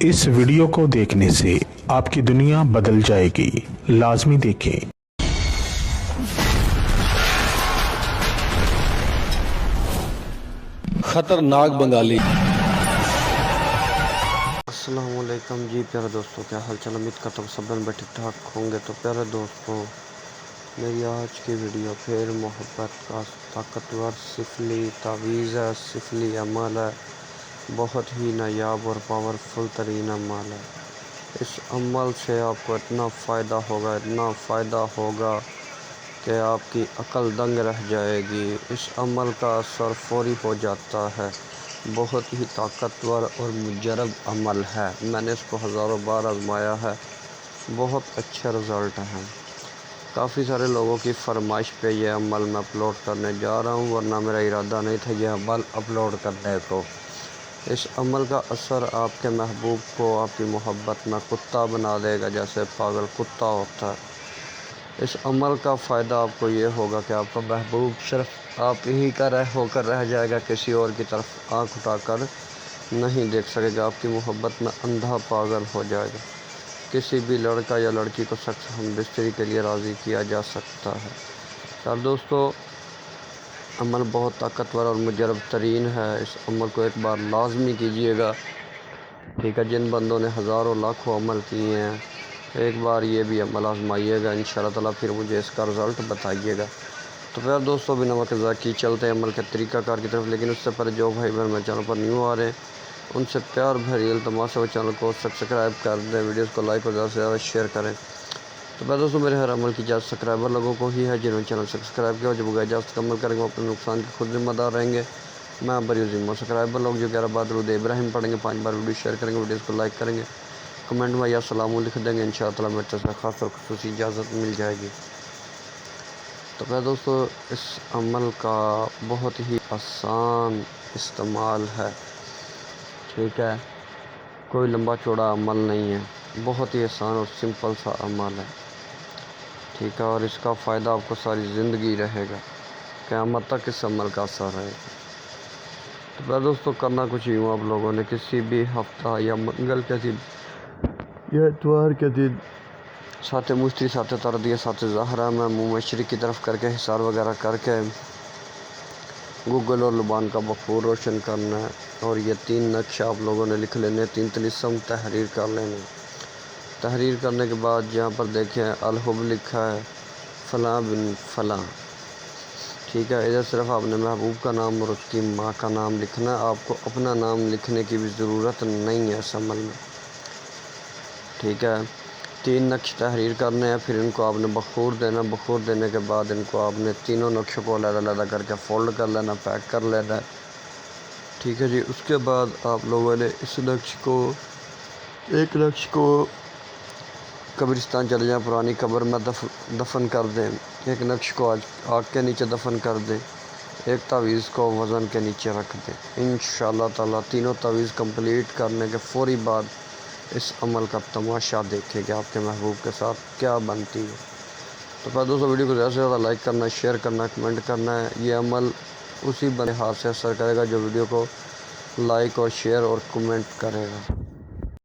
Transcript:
इस वीडियो को देखने से आपकी दुनिया बदल जाएगी। लाजमी देखें। खतरनाक बंगाली। अस्सलाम वालेकुम जी प्यारे दोस्तों, क्या हाल चाल। उम्मीद करता हूँ सब दिन ठीक ठाक होंगे। तो प्यारे दोस्तों, मेरी आज की वीडियो फिर मोहब्बत का ताकतवर सिफली तावीज़ है, सिफली अमल है, बहुत ही नायाब और पावरफुल तरीन अमल है। इस अमल से आपको इतना फ़ायदा होगा कि आपकी अकल दंग रह जाएगी। इस अमल का असर फौरी हो जाता है। बहुत ही ताकतवर और मुजरब अमल है। मैंने इसको हज़ारों बार आजमाया है, बहुत अच्छे रिज़ल्ट हैं। काफ़ी सारे लोगों की फरमाइश पे ये अमल मैं अपलोड करने जा रहा हूँ, वरना मेरा इरादा नहीं था ये अमल अपलोड करने को। इस अमल का असर आपके महबूब को आपकी मोहब्बत में कुत्ता बना देगा, जैसे पागल कुत्ता होता है। इस अमल का फ़ायदा आपको ये होगा कि आपका महबूब सिर्फ आप ही का होकर रह जाएगा, किसी और की तरफ आँख उठाकर नहीं देख सकेगा। आपकी मोहब्बत में अंधा पागल हो जाएगा। किसी भी लड़का या लड़की को शख्स हम बिस्तरी के लिए राज़ी किया जा सकता है। यार दोस्तों, अमल बहुत ताकतवर और मुजरब तरीन है। इस अमल को एक बार लाजमी कीजिएगा, ठीक है। जिन बंदों ने हज़ारों लाखों अमल किए हैं, एक बार ये भी अमल आजमाइएगा इंशाअल्लाह ताला, फिर मुझे इसका रिज़ल्ट बताइएगा। तो फिर दोस्तों, बिना वक्त ज़ाया किए चलते हैं अमल के तरीक़ाकार की तरफ। लेकिन उससे पहले जो भाई बहन मेरे चैनल पर न्यू आ रहे हैं, उनसे प्यार भरी इल्तिमास है चैनल को सब्सक्राइब कर दें, वीडियोस को लाइक और ज़्यादा से ज़्यादा शेयर करें। तो मैं दोस्तों, मेरे हर अमल की इजाज़त सब्सक्राइबर लोगों को ही है, जिन्होंने चैनल सब्सक्राइब किया। जब बगैर इजाज़त अमल करेंगे वो अपने नुकसान के खुद ज़िम्मेदार रहेंगे। मैं बरी ज़िम्मा सब्सक्राइबर लोग जो 11 बार दुरूद इब्राहिम पढ़ेंगे, 5 बार वीडियो शेयर करेंगे, वीडियोस को लाइक करेंगे, कमेंट में या सलाम लिख देंगे, इंशाअल्लाह ताला मेरे तरफ से ख़ास और ख़ुसूसी इजाज़त मिल जाएगी। तो मैं दोस्तों, इस अमल का बहुत ही आसान इस्तेमाल है, ठीक है। कोई लंबा चौड़ा अमल नहीं है, बहुत ही आसान और सिंपल सा अमल है, ठीक है। और इसका फ़ायदा आपको सारी ज़िंदगी रहेगा, क़यामत तक इस अमल का असर रहेगा। तो मैं दोस्तों, करना कुछ यूँ, आप लोगों ने किसी भी हफ्ता या मंगल के दिन या इतवार के दिन साथ मुश्तरी, साथ तरदिया, साथ ज़हरा में मुँह मशरिक़ की तरफ करके हिसार वगैरह करके गूगल और लुबान का बखूर रोशन करना है। और ये 3 नक्श आप लोगों ने लिख लेने, 3 तिलिस्म तहरीर कर लेने। तहरीर करने के बाद यहाँ पर देखें अलहुब लिखा है, फ़लाँ बिन फ़लाँ, ठीक है। इधर सिर्फ आपने महबूब का नाम और उसकी माँ का नाम लिखना है। आपको अपना नाम लिखने की भी ज़रूरत नहीं है इस अमल में, ठीक है। 3 नक्श तहरीर करने हैं, फिर इनको आपने बखूर देना। बखूर देने के बाद इनको आपने तीनों नक्शों को अलग-अलग करके फ़ोल्ड कर लेना, पैक कर लेना है, ठीक है जी। उसके बाद आप लोगों ने इस नक्श को, एक नक्श को कब्रिस्तान चले जाएँ, पुरानी कब्र में दफन कर दें। एक नक्श को आग के नीचे दफन कर दें। एक तावीज़ को वज़न के नीचे रख दें। इंशाअल्लाह ताला तीनों तावीज़ कंप्लीट करने के फ़ौरी बाद इस अमल का तमाशा देखें कि आपके महबूब के साथ क्या बनती है। तो फिर दोस्तों, वीडियो को ज़्यादा से ज़्यादा लाइक करना है, शेयर करना है, कमेंट करना है। ये अमल उसी बंदे हाथ से असर करेगा जो वीडियो को लाइक और शेयर और कमेंट करेगा।